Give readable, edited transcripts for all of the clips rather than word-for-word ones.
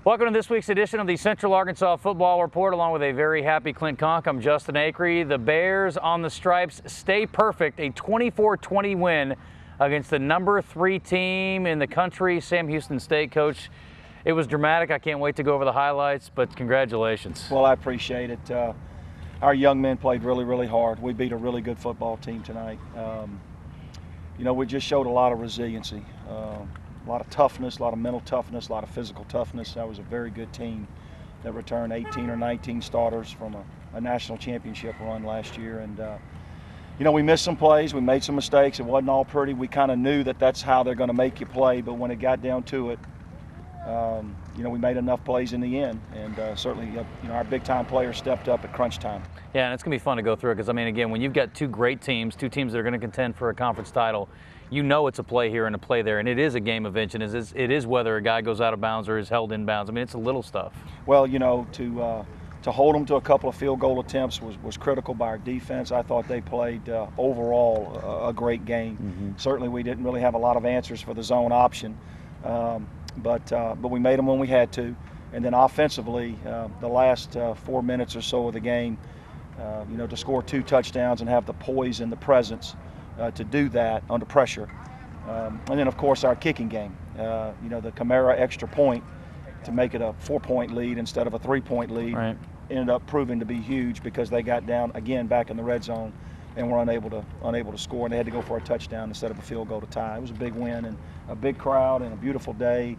Welcome to this week's edition of the Central Arkansas Football Report, along with a very happy Clint Conk. I'm Justin Acree. The Bears on the stripes stay perfect, a 24-20 win against the number 3 team in the country, Sam Houston State. Coach, it was dramatic. I can't wait to go over the highlights, but congratulations. Well, I appreciate it. Our young men played really, really hard. We beat a really good football team tonight. We just showed a lot of resiliency. A lot of toughness, a lot of mental toughness, a lot of physical toughness. That was a very good team that returned 18 or 19 starters from a national championship run last year. And, we missed some plays. We made some mistakes. It wasn't all pretty. We kind of knew that that's how they're going to make you play. But when it got down to it, we made enough plays in the end. And certainly, our big-time players stepped up at crunch time. Yeah, and it's going to be fun to go through it because, again, when you've got two great teams, two teams that are going to contend for a conference title, you know it's a play here and a play there, and it is a game of inch, and it is whether a guy goes out of bounds or is held in bounds. It's a little stuff. Well, to hold them to a couple of field goal attempts was critical by our defense. I thought they played overall a great game. Mm-hmm. Certainly we didn't really have a lot of answers for the zone option, but we made them when we had to. And then offensively, the last 4 minutes or so of the game, to score 2 touchdowns and have the poise and the presence to do that under pressure. And then, of course, our kicking game. The Kamara extra point to make it a 4-point lead instead of a 3-point lead ended up proving to be huge because they got down, again, back in the red zone and were unable to score, and they had to go for a touchdown instead of a field goal to tie. It was a big win and a big crowd and a beautiful day.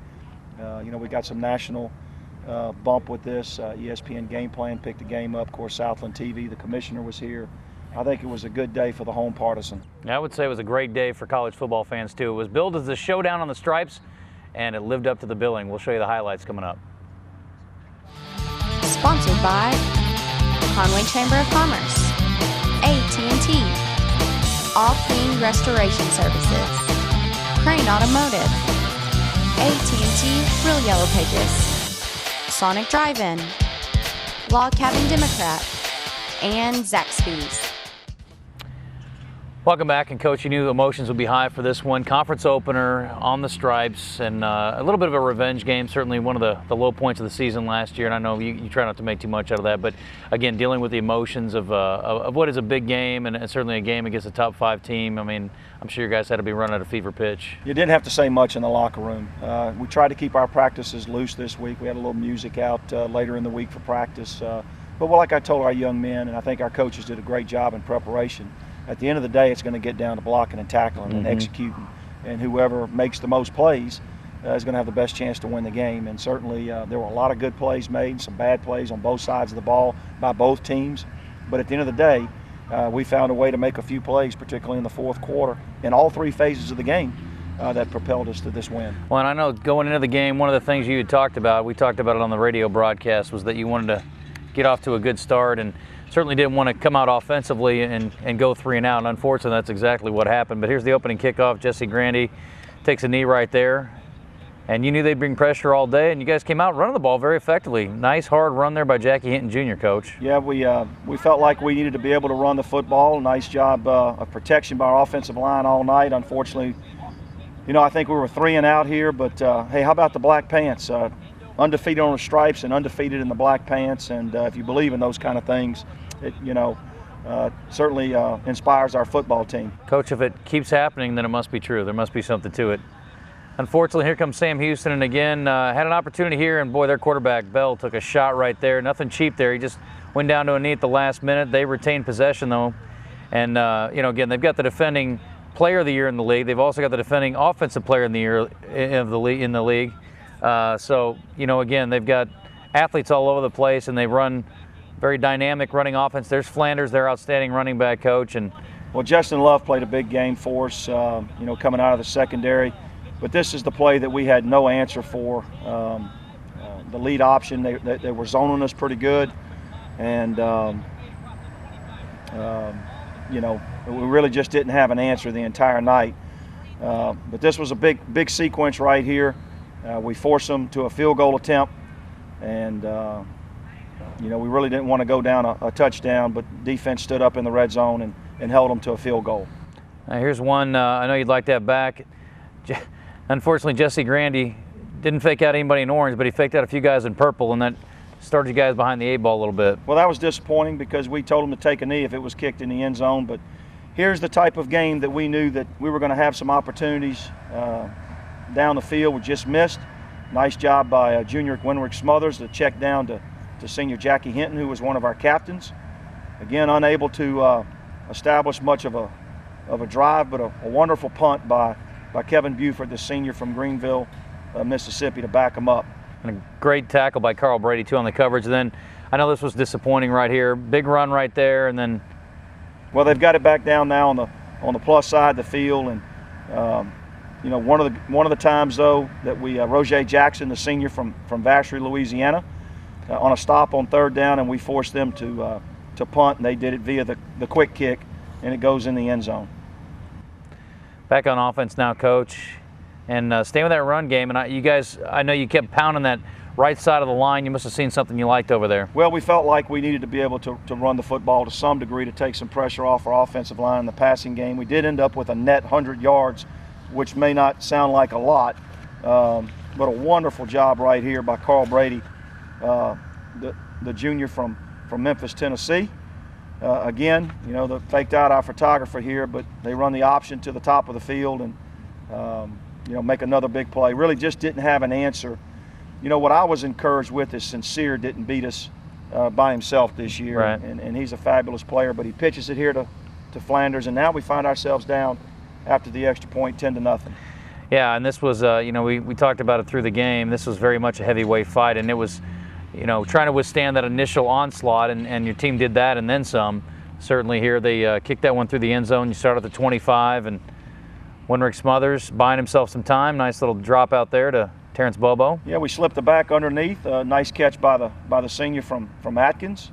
We got some national bump with this. ESPN Game Plan picked the game up. Of course, Southland TV, the commissioner was here. I think it was a good day for the home partisan. I would say it was a great day for college football fans, too. It was billed as the showdown on the stripes, and it lived up to the billing. We'll show you the highlights coming up. Sponsored by Conway Chamber of Commerce, AT&T, All Clean Restoration Services, Crane Automotive, AT&T Real Yellow Pages, Sonic Drive-In, Log Cabin Democrat, and Zaxby's. Welcome back, and Coach, you knew emotions would be high for this one. Conference opener on the stripes, and a little bit of a revenge game, certainly one of the low points of the season last year, and I know you try not to make too much out of that, but again, dealing with the emotions of what is a big game, and certainly a game against a top 5 team. I'm sure you guys had to be running at a fever pitch. You didn't have to say much in the locker room. We tried to keep our practices loose this week. We had a little music out later in the week for practice. But like I told our young men, and I think our coaches did a great job in preparation, at the end of the day, it's going to get down to blocking and tackling and executing. And whoever makes the most plays is going to have the best chance to win the game. And certainly there were a lot of good plays made, some bad plays on both sides of the ball by both teams. But at the end of the day, we found a way to make a few plays, particularly in the fourth quarter, in all 3 phases of the game that propelled us to this win. Well, and I know going into the game, one of the things you had talked about, we talked about it on the radio broadcast, was that you wanted to get off to a good start and certainly didn't want to come out offensively and go 3 and out. And unfortunately, that's exactly what happened. But here's the opening kickoff. Jesse Grandy takes a knee right there. And you knew they'd bring pressure all day, and you guys came out running the ball very effectively. Nice, hard run there by Jackie Hinton Jr., Coach. Yeah, we felt like we needed to be able to run the football. Nice job of protection by our offensive line all night. Unfortunately, I think we were 3 and out here. But, hey, how about the Black Pants? Undefeated on the stripes and undefeated in the Black Pants. And if you believe in those kind of things, it certainly inspires our football team. Coach, if it keeps happening, then it must be true. There must be something to it. Unfortunately, here comes Sam Houston, and again, had an opportunity here, and boy, their quarterback, Bell, took a shot right there. Nothing cheap there. He just went down to a knee at the last minute. They retained possession, though. And, again, they've got the defending player of the year in the league. They've also got the defending offensive player in the year in the league. So, again, they've got athletes all over the place, and they run very dynamic running offense. There's Flanders, their outstanding running back, Coach. And well, Justin Love played a big game for us, coming out of the secondary. But this is the play that we had no answer for. The lead option, they were zoning us pretty good. And, we really just didn't have an answer the entire night. But this was a big sequence right here. We forced them to a field goal attempt. And, we really didn't want to go down a touchdown, but defense stood up in the red zone and held them to a field goal. Now here's one I know you'd like to have back. Unfortunately, Jesse Grandy didn't fake out anybody in orange, but he faked out a few guys in purple, and that started you guys behind the 8-ball a little bit. Well, that was disappointing because we told him to take a knee if it was kicked in the end zone. But here's the type of game that we knew that we were going to have some opportunities down the field. We just missed. Nice job by junior Winrick Smothers to check down to senior Jackie Hinton, who was one of our captains. Again, unable to establish much of a drive, but a wonderful punt by Kevin Buford, the senior from Greenville, Mississippi, to back him up. And a great tackle by Carl Brady, too, on the coverage. And then I know this was disappointing right here. Big run right there, and then... Well, they've got it back down now on the plus side of the field. And, you know, one of the times, though, that we, Roger Jackson, the senior from Vacherie, Louisiana, on a stop on third down, and we forced them to punt, and they did it via the quick kick, and it goes in the end zone. Back on offense now, Coach. And staying with that run game, and you guys, I know you kept pounding that right side of the line. You must have seen something you liked over there. Well, we felt like we needed to be able to run the football to some degree to take some pressure off our offensive line in the passing game. We did end up with a net 100 yards, which may not sound like a lot, but a wonderful job right here by Carl Brady, the junior from Memphis, Tennessee. Again, you know, they faked out our photographer here, but they run the option to the top of the field and you know, make another big play. Really just didn't have an answer. You know, what I was encouraged with is Sincere didn't beat us by himself this year. Right. And he's a fabulous player, but he pitches it here to Flanders, and now we find ourselves down after the extra point, 10-0. Yeah, and this was, you know, we talked about it through the game. This was very much a heavyweight fight, and it was, you know, trying to withstand that initial onslaught, and your team did that and then some. Certainly here they kicked that one through the end zone. You start at the 25, and Winrick Smothers buying himself some time. Nice little drop out there to Terrence Bobo. Yeah, we slipped the back underneath. Nice catch by the senior from Atkins.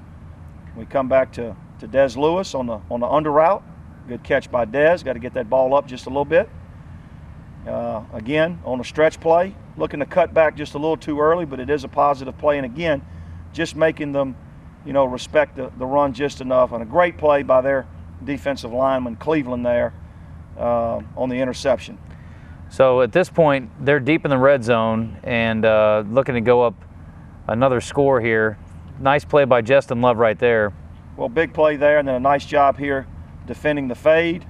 We come back to Des Lewis on the under route. Good catch by Des. Got to get that ball up just a little bit. Again, on a stretch play, looking to cut back just a little too early, but it is a positive play. And again, just making them, you know, respect the run just enough. And a great play by their defensive lineman, Cleveland, there on the interception. So at this point, they're deep in the red zone and looking to go up another score here. Nice play by Justin Love right there. Well, big play there, and then a nice job here defending the fade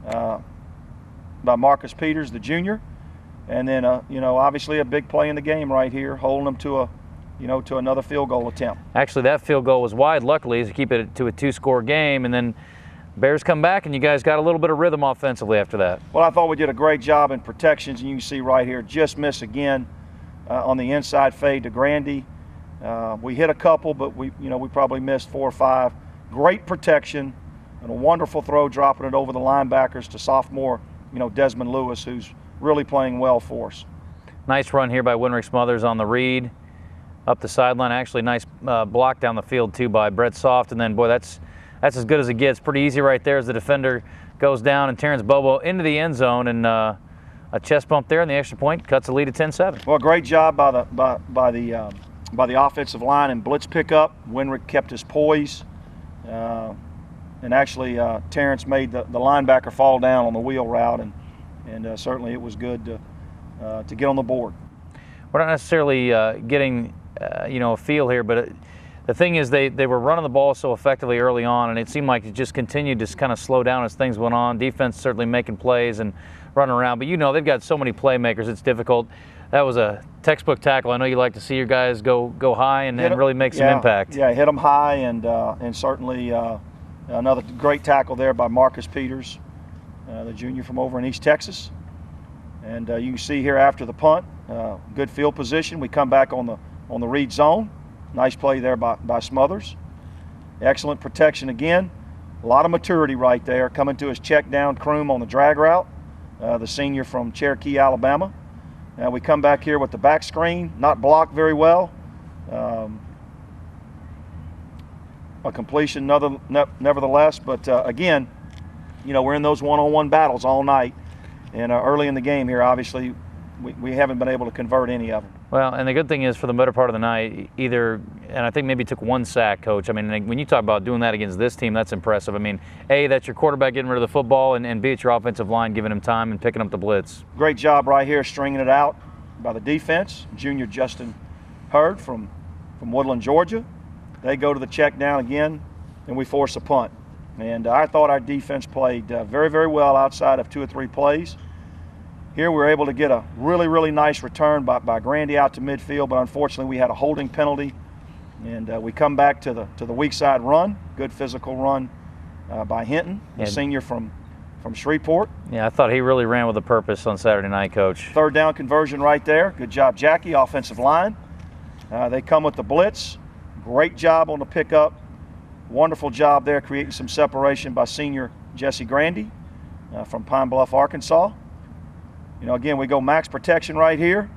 by Marcus Peters, the junior. And then, you know, obviously a big play in the game right here, holding them to to another field goal attempt. Actually, that field goal was wide, luckily, to keep it to a 2-score game. And then Bears come back, and you guys got a little bit of rhythm offensively after that. Well, I thought we did a great job in protections, and you can see right here, just miss again on the inside fade to Grandy. We hit a couple, but we probably missed 4 or 5. Great protection and a wonderful throw, dropping it over the linebackers to sophomore, Desmond Lewis, who's really playing well for us. Nice run here by Winrick Smothers on the read up the sideline. Actually, nice block down the field too by Brett Soft, and then boy, that's as good as it gets. Pretty easy right there as the defender goes down, and Terrence Bobo into the end zone, and a chest bump there, and the extra point cuts the lead at 10-7. Well, great job by the offensive line and blitz pickup. Winrick kept his poise, and actually Terrence made the linebacker fall down on the wheel route, and certainly it was good to get on the board. We're not necessarily getting a feel here, but the thing is they were running the ball so effectively early on, and it seemed like it just continued to kind of slow down as things went on. Defense certainly making plays and running around, but they've got so many playmakers, it's difficult. That was a textbook tackle. I know you like to see your guys go high and really make some impact. Yeah, hit them high, and certainly another great tackle there by Marcus Peters, the junior from over in East Texas. And you can see here after the punt, good field position. We come back on the read zone. Nice play there by Smothers. Excellent protection again. A lot of maturity right there. Coming to his check down Kroom on the drag route, the senior from Cherokee, Alabama. Now we come back here with the back screen, not blocked very well. A completion nevertheless, but again, we're in those one-on-one battles all night. And early in the game here, obviously, we haven't been able to convert any of them. Well, and the good thing is for the better part of the night, and I think maybe took 1 sack, Coach. I mean, when you talk about doing that against this team, that's impressive. I mean, A, that's your quarterback getting rid of the football, and B, it's your offensive line giving him time and picking up the blitz. Great job right here stringing it out. by the defense, junior Justin Hurd from Woodland, Georgia. They go to the check down again, and we force a punt. And I thought our defense played very, very well outside of 2 or 3 plays. Here we were able to get a really, really nice return by Grandy out to midfield, but unfortunately we had a holding penalty. And we come back to the weak side run, good physical run by Hinton, the senior from Shreveport. Yeah, I thought he really ran with a purpose on Saturday night, Coach. 3rd down conversion right there. Good job, Jackie, offensive line. They come with the blitz. Great job on the pickup. Wonderful job there creating some separation by senior Jesse Grandy from Pine Bluff, Arkansas. You know, again, we go max protection right here.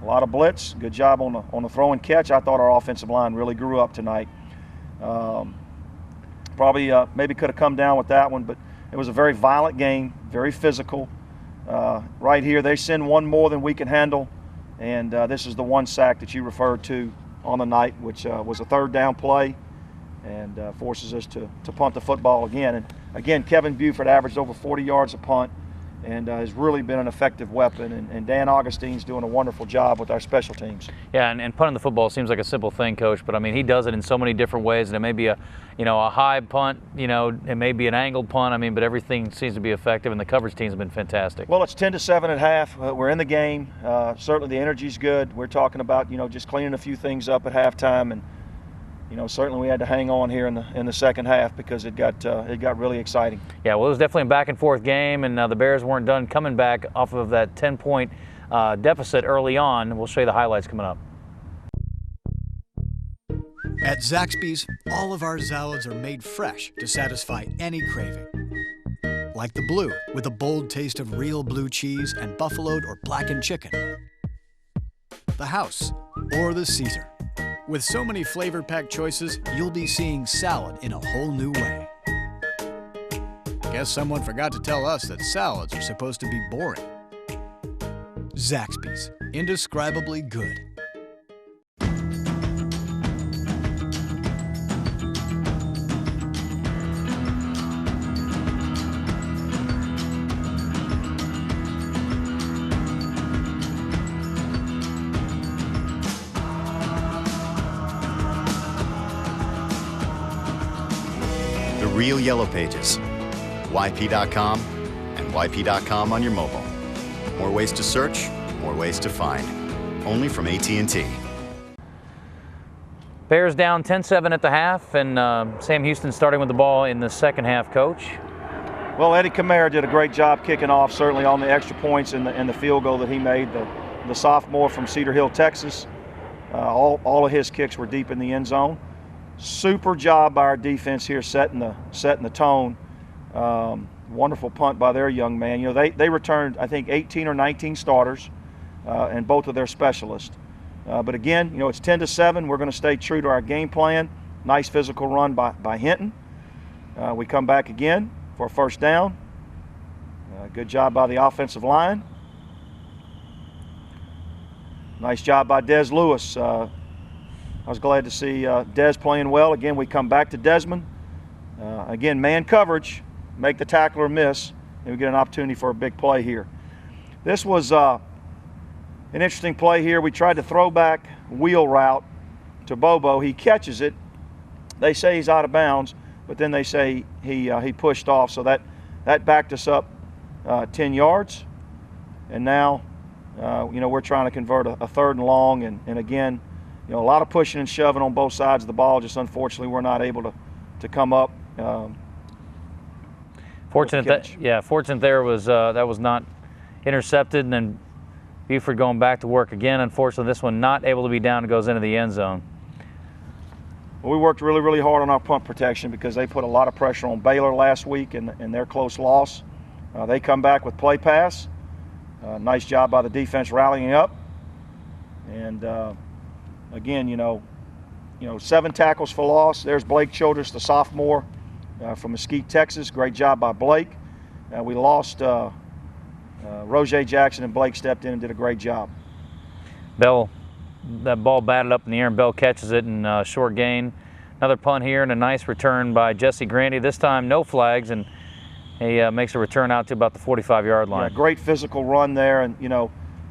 A lot of blitz. Good job on the throw and catch. I thought our offensive line really grew up tonight. Probably maybe could have come down with that one, but it was a very violent game, very physical. Right here, they send one more than we can handle, and this is the one sack that you referred to on the night, which was a 3rd down play, and forces us to punt the football again. And again, Kevin Buford averaged over 40 yards a punt, and has really been an effective weapon. And Dan Augustine's doing a wonderful job with our special teams. Yeah, and punting the football seems like a simple thing, Coach, but I mean, he does it in so many different ways, and it may be a high punt, it may be an angled punt, I mean, but everything seems to be effective, and the coverage teams have been fantastic. Well, it's 10-7 at half. We're in the game. Certainly the energy's good. We're talking about, just cleaning a few things up at halftime, and certainly we had to hang on here in the second half because it got really exciting. Yeah, well, it was definitely a back and forth game, and the Bears weren't done coming back off of that 10-point deficit early on. We'll show you the highlights coming up. At Zaxby's, all of our salads are made fresh to satisfy any craving. Like the blue, with a bold taste of real blue cheese and buffaloed or blackened chicken. The house, or the Caesar. With so many flavor-packed choices, you'll be seeing salad in a whole new way. Guess someone forgot to tell us that salads are supposed to be boring. Zaxby's, indescribably good. Real Yellow Pages, YP.com, and YP.com on your mobile. More ways to search, more ways to find. Only from AT&T. Bears down 10-7 at the half, and Sam Houston starting with the ball in the second half, Coach. Well, Eddie Kamara did a great job kicking off, certainly on the extra points and the field goal that he made. The sophomore from Cedar Hill, Texas. All of his kicks were deep in the end zone. Super job by our defense here, setting the tone. Wonderful punt by their young man. They returned, I think, 18 or 19 starters and both of their specialists. But again, it's 10-7. We're going to stay true to our game plan. Nice physical run by Hinton. We come back again for a 1st down. Good job by the offensive line. Nice job by Des Lewis. I was glad to see Des playing well. Again, we come back to Desmond. Again, man coverage, make the tackler miss, and we get an opportunity for a big play here. This was an interesting play here. We tried to throw back wheel route to Bobo. He catches it. They say he's out of bounds, but then they say he pushed off. So that backed us up 10 yards. And now, we're trying to convert a 3rd and long, and again, a lot of pushing and shoving on both sides of the ball. Just unfortunately, we're not able to come up. Fortunate there was that was not intercepted, and then Buford going back to work again. Unfortunately, this one not able to be down and goes into the end zone. Well, we worked really, really hard on our punt protection because they put a lot of pressure on Baylor last week in their close loss. They come back with play pass. Nice job by the defense rallying up. And again, 7 tackles for loss. There's Blake Childress, the sophomore from Mesquite, Texas. Great job by Blake. We lost Roger Jackson, and Blake stepped in and did a great job. Bell, that ball batted up in the air, and Bell catches it in short gain. Another punt here and a nice return by Jesse Grandy. This time no flags, and he makes a return out to about the 45-yard line. Yeah, great physical run there, and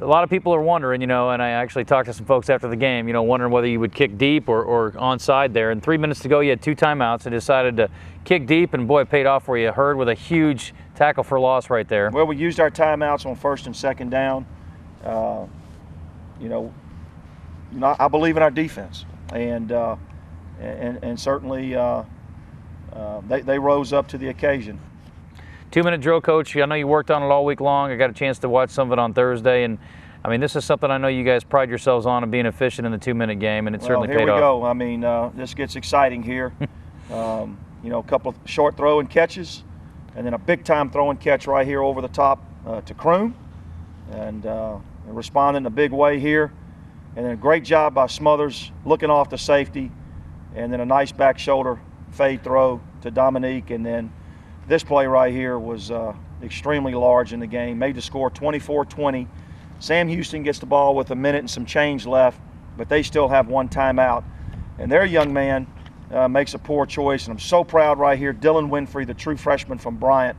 a lot of people are wondering, and I actually talked to some folks after the game, wondering whether you would kick deep or onside there. And 3 minutes to go, you had 2 timeouts and decided to kick deep, and boy, it paid off for you. Hurd with a huge tackle for loss right there. Well, we used our timeouts on 1st and 2nd down. I believe in our defense, and certainly they rose up to the occasion. 2-minute drill, Coach. I know you worked on it all week long. I got a chance to watch some of it on Thursday, and I mean, this is something I know you guys pride yourselves on, being efficient in the 2-minute game, and it certainly paid off. Here we go. I mean, this gets exciting here. A couple of short throw and catches, and then a big-time throw and catch right here over the top to Kroom, and responding in a big way here. And then a great job by Smothers looking off the safety, and then a nice back shoulder fade throw to Dominique, and then this play right here was extremely large in the game, made the score 24-20. Sam Houston gets the ball with a minute and some change left, but they still have 1 timeout. And their young man makes a poor choice, and I'm so proud right here. Dylan Winfrey, the true freshman from Bryant,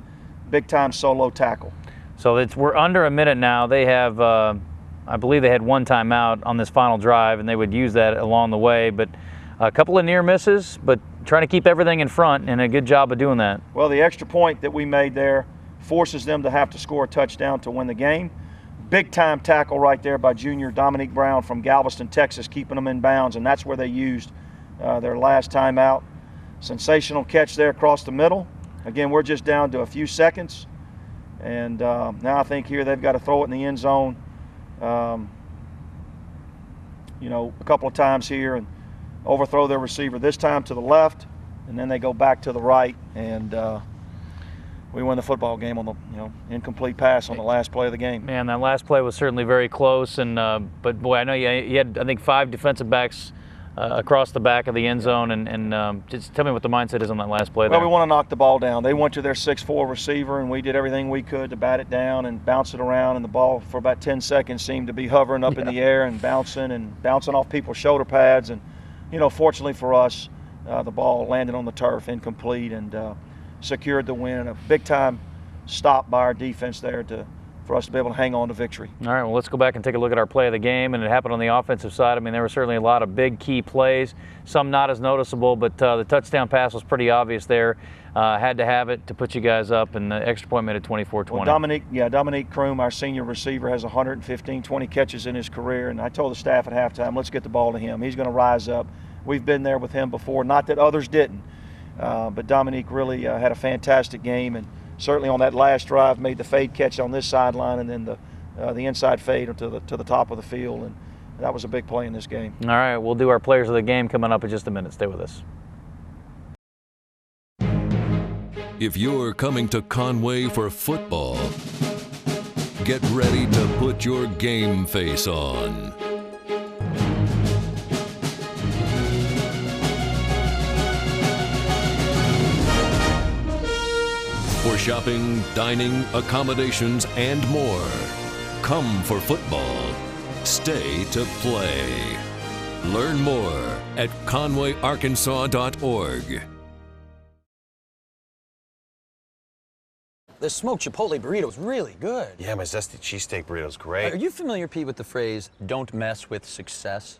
big-time solo tackle. So we're under a minute now. They have, I believe they had 1 timeout on this final drive, and they would use that along the way. But a couple of near misses, but trying to keep everything in front, and a good job of doing that. Well, the extra point that we made there forces them to have to score a touchdown to win the game. Big-time tackle right there by junior Dominique Brown from Galveston, Texas, keeping them in bounds, and that's where they used their last timeout. Sensational catch there across the middle. Again, we're just down to a few seconds, and now I think here they've got to throw it in the end zone, a couple of times here, and overthrow their receiver, this time to the left, and then they go back to the right, and we win the football game on the incomplete pass on the last play of the game. Man, that last play was certainly very close, and but boy, I know you had, I think, 5 defensive backs across the back of the end zone, and just tell me what the mindset is on that last play there. Well, we want to knock the ball down. They went to their 6'4" receiver, and we did everything we could to bat it down and bounce it around, and the ball for about 10 seconds seemed to be hovering up in the air and bouncing off people's shoulder pads, and fortunately for us, the ball landed on the turf, incomplete, and secured the win. A big-time stop by our defense there for us to be able to hang on to victory. All right, well, let's go back and take a look at our play of the game, and it happened on the offensive side. I mean, there were certainly a lot of big key plays, some not as noticeable, but the touchdown pass was pretty obvious there. Had to have it to put you guys up, and the extra point made it 24-20. Well, Dominique Kroom, our senior receiver, has 20 catches in his career, and I told the staff at halftime, let's get the ball to him. He's going to rise up. We've been there with him before, not that others didn't, but Dominique really had a fantastic game, and certainly on that last drive made the fade catch on this sideline, and then the inside fade to the top of the field, and that was a big play in this game. All right, we'll do our players of the game coming up in just a minute. Stay with us. If you're coming to Conway for football, get ready to put your game face on. For shopping, dining, accommodations, and more. Come for football. Stay to play. Learn more at conwayarkansas.org. The smoked chipotle burrito is really good. Yeah, my zesty cheesesteak burrito's great. Are you familiar, Pete, with the phrase, don't mess with success?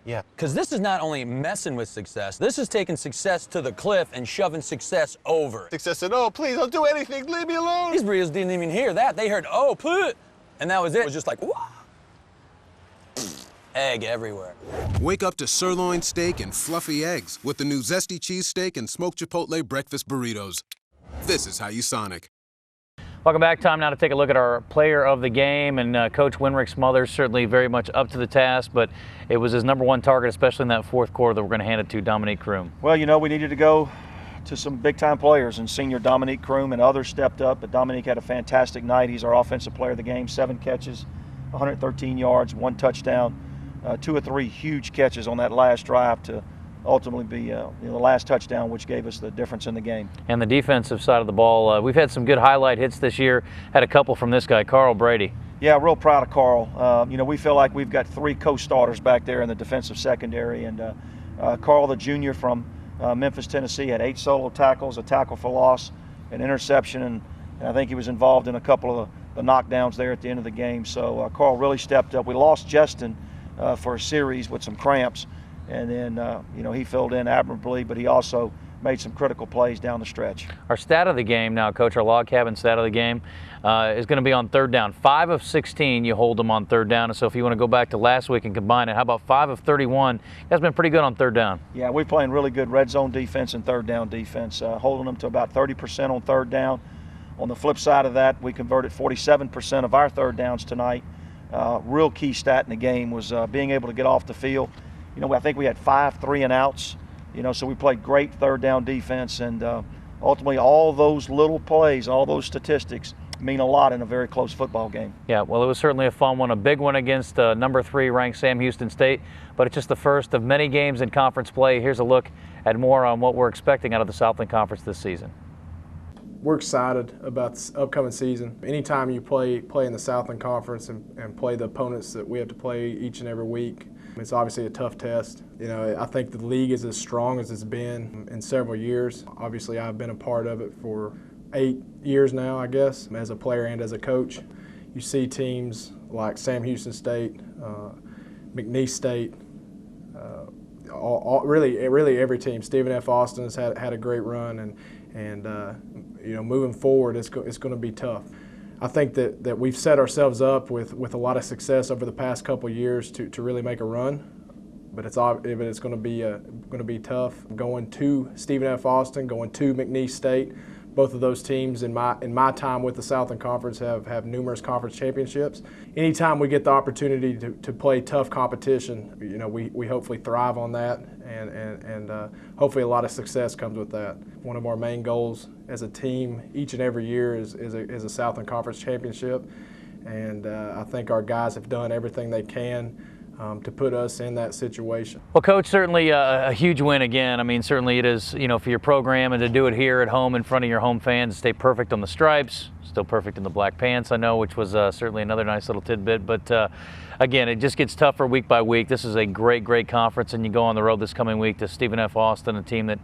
Yeah. Because this is not only messing with success, this is taking success to the cliff and shoving success over. Success said, oh, please, don't do anything. Leave me alone. These burritos didn't even hear that. They heard, oh, please. And that was it. It was just like, wah. Egg everywhere. Wake up to sirloin steak and fluffy eggs with the new Zesty Cheesesteak and Smoked Chipotle Breakfast Burritos. This is how you Sonic. Welcome back. Time now to take a look at our player of the game, and Coach Winrick Smothers certainly very much up to the task, but it was his #1 target, especially in that fourth quarter, that we're going to hand it to Dominique Kroom. Well, we needed to go to some big-time players, and senior Dominique Kroom and others stepped up, but Dominique had a fantastic night. He's our offensive player of the game, 7 catches, 113 yards, 1 touchdown, 2 or 3 huge catches on that last drive to ultimately be the last touchdown, which gave us the difference in the game. And the defensive side of the ball, we've had some good highlight hits this year. Had a couple from this guy, Carl Brady. Yeah, real proud of Carl. We feel like we've got 3 co-starters back there in the defensive secondary, and Carl, the junior from Memphis, Tennessee, had 8 solo tackles, a tackle for loss, an interception, and I think he was involved in a couple of knockdowns there at the end of the game. So Carl really stepped up. We lost Justin for a series with some cramps, and then he filled in admirably, but he also made some critical plays down the stretch. Our stat of the game now, Coach, our log cabin stat of the game is going to be on third down. 5 of 16 you hold them on third down, and so if you want to go back to last week and combine it, how about 5 of 31? That's been pretty good on third down. Yeah, we're playing really good red zone defense and third down defense, holding them to about 30% on third down. On the flip side of that, we converted 47% of our third downs tonight. Real key stat in the game was being able to get off the field. I think we had 5 3-and-outs. So we played great third down defense, and ultimately all those little plays, all those statistics mean a lot in a very close football game. Yeah, well, it was certainly a fun one, a big one against number 3 ranked Sam Houston State, but it's just the first of many games in conference play. Here's a look at more on what we're expecting out of the Southland Conference this season. We're excited about this upcoming season. Anytime you play in the Southland Conference and play the opponents that we have to play each and every week, it's obviously a tough test. I think the league is as strong as it's been in several years. Obviously, I've been a part of it for 8 years now, I guess, as a player and as a coach. You see teams like Sam Houston State, McNeese State, really every team. Stephen F. Austin has had a great run, and moving forward, it's going to be tough. I think that we've set ourselves up with a lot of success over the past couple of years to really make a run, but it's going to be tough. Going to Stephen F. Austin, going to McNeese State, both of those teams in my time with the Southland Conference have numerous conference championships. Anytime we get the opportunity to play tough competition, we hopefully thrive on that, and hopefully a lot of success comes with that. One of our main goals as a team each and every year is a Southland Conference championship, and I think our guys have done everything they can to put us in that situation. Well, Coach, certainly a huge win again. I mean, certainly it is, for your program, and to do it here at home in front of your home fans, stay perfect on the stripes, still perfect in the black pants, I know, which was certainly another nice little tidbit. But again, it just gets tougher week by week. This is a great conference, and you go on the road this coming week to Stephen F. Austin, a team that,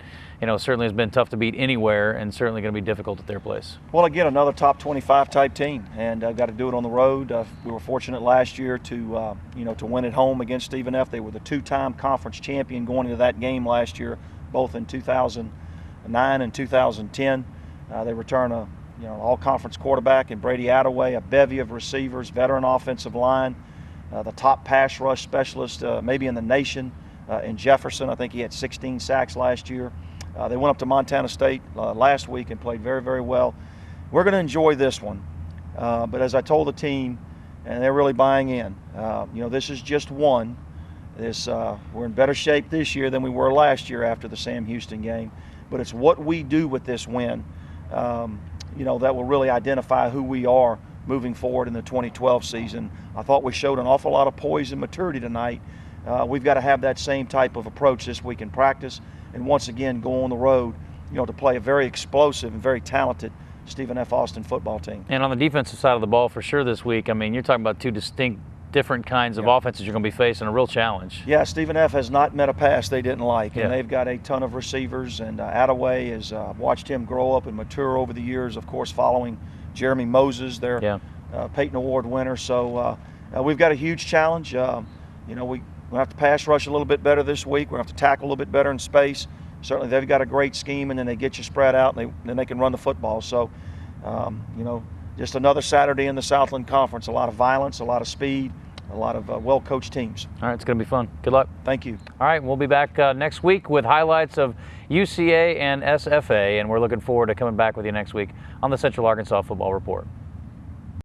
certainly has been tough to beat anywhere and certainly going to be difficult at their place. Well, again, another top 25 type team, and got to do it on the road. We were fortunate last year to win at home against Stephen F. They were the 2-time conference champion going into that game last year, both in 2009 and 2010. They return a all-conference quarterback in Brady Attaway, a bevy of receivers, veteran offensive line, the top pass rush specialist maybe in the nation in Jefferson. I think he had 16 sacks last year. They went up to Montana State last week and played very well. We're going to enjoy this one, but as I told the team, and they're really buying in, this is just one. We're in better shape this year than we were last year after the Sam Houston game, but it's what we do with this win that will really identify who we are moving forward in the 2012 season. I thought we showed an awful lot of poise and maturity tonight. We've got to have that same type of approach this week in practice, and once again go on the road, to play a very explosive and very talented Stephen F. Austin football team. And on the defensive side of the ball, for sure this week, I mean, you're talking about 2 distinct different kinds of offenses you're going to be facing, a real challenge. Yeah, Stephen F. has not met a pass they didn't like, Yeah. and they've got a ton of receivers, and Attaway has watched him grow up and mature over the years, of course, following Jeremy Moses, their Peyton Award winner. So we've got a huge challenge. We'll have to pass rush a little bit better this week. We'll have to tackle a little bit better in space. Certainly they've got a great scheme, and then they get you spread out, and then they can run the football. So, just another Saturday in the Southland Conference. A lot of violence, a lot of speed, a lot of well-coached teams. All right, it's going to be fun. Good luck. Thank you. All right, we'll be back next week with highlights of UCA and SFA, and we're looking forward to coming back with you next week on the Central Arkansas Football Report.